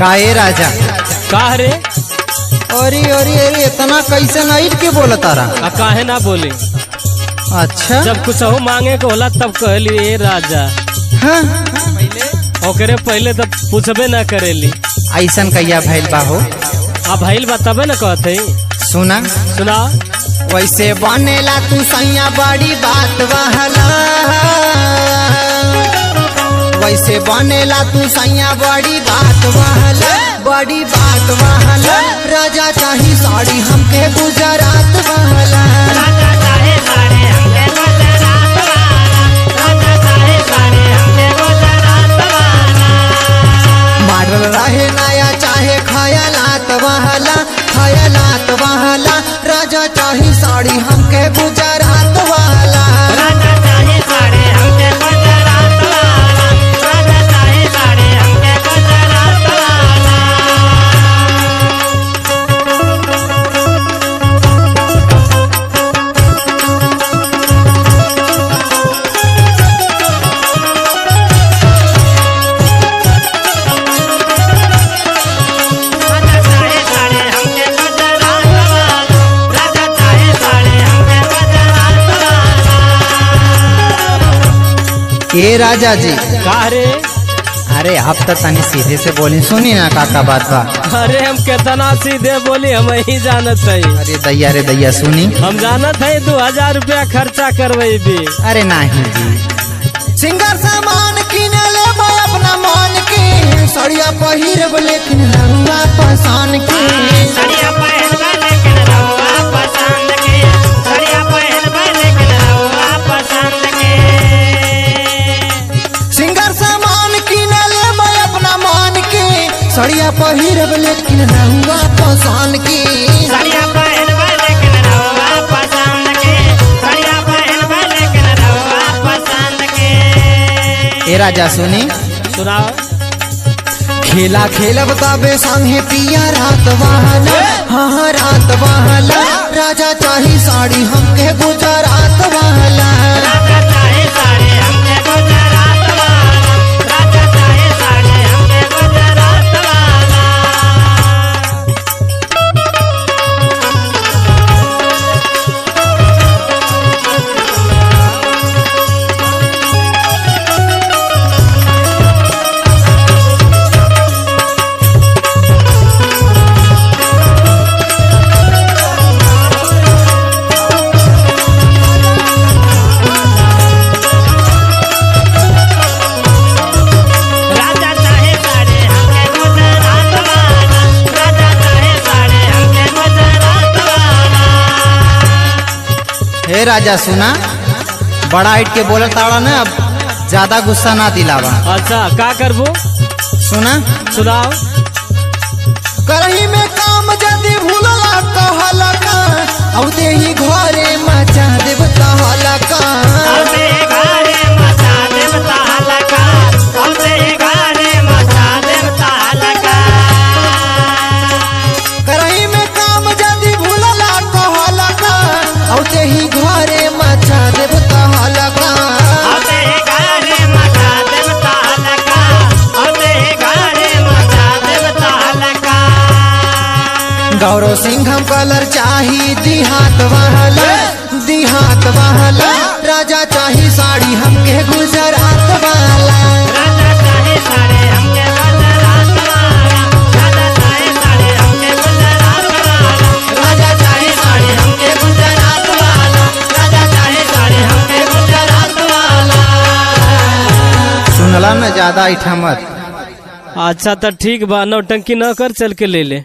काहे राजा का रे? अरे अरे अरे इतना कैसे नाइट के बोला तारा? काहे ना बोले? अच्छा जब कुछ हो मांगे को होला तब कहली ए राजा। हाँ? ओकरे पहले तब पूछबे ना करेली। ऐसन कैया भैल बाहो? अब भइल बा तबे न कहते। सुना सुना वैसे बनेला तू सैया बड़ी बात वहला, वैसे बनेला तू सैया बड़ी बात वहला, बड़ी बात वहला। राजा चाही साड़ी हमके गुजरात वहला, मॉडल रहे नया चाहे खयालात वहला, खयालात वहला। राजा चाही साड़ी हमके गुजरात वाला, ए राजा जी। का रे? अरे आप तो तनी सीधे से बोली, सुनी ना काका बात बा। अरे हम कितना सीधे बोली हम ही जानत है। अरे दैया रे दैया सुनी, हम जानत है 2000 रुपया खर्चा करवाई भी। अरे नहीं जी, सिंगर सामान किने ले अपना मन के, सड़िया पहिरब लेकिन रहुआ पसंद के, सड़िया पहिरब लेकिन रहुआ पसंद के, सड़िया पहिरब लेकिन रहुआ पसंद के। सिंगर सामान किने ले अपना मन के, सड़िया पहिरब लेकिन रहुआ पसंद के, सड़िया पहिरब लेकिन रहुआ पसंद के, सड़िया पहिरब लेकिन रहुआ पसंद के। ए राजा सुनी, सुनाओ खेला खेलब तबे संगे पिया रात वाला, हाँ रात वाला। राजा चाही साड़ी हमके गुजरात वाला, राजा चाहे साड़ी हमके गुजरात वाला, राजा चाहे साड़ी हमके गुजरात वाला। राजा चाहे साड़ी हमके गुजरात वाला, राजा चाहे साड़ी हमके गुजरात वाला। हे राजा सुना, बड़ा हाइट के बोला ताड़ा ना, अब ज्यादा गुस्सा ना दिलावा। अच्छा का करबो? सुना सुनाओ करही में काम जदी भूलला कहला का, अब देही घरे मचा देव कहला का, औते घरे मचा देवता हलका, औते घरे मचा देवता हलका। करही में काम जदी भूलला कहला का, अब देही घरे मचा देव कहला का। औते घरे मचा देवता हलका, औते घरे मचा देवता हलका। गौरव सिंह हम कलर चाही दिहात वाला, दिहात वाला। राजा चाही साड़ी हमके गुजरात वाला, राजा चाहे साड़ी हमके गुजरात वाला, राजा चाहे साड़ी हमके गुजरात वाला, राजा चाही साड़ी हमके गुजरात वाला, राजा चाहे साड़ी हमके गुजरात वाला। सुनला न ज्यादा इठा मत। अच्छा तो ठीक बा, नौटंकी न कर, चल के ले ले।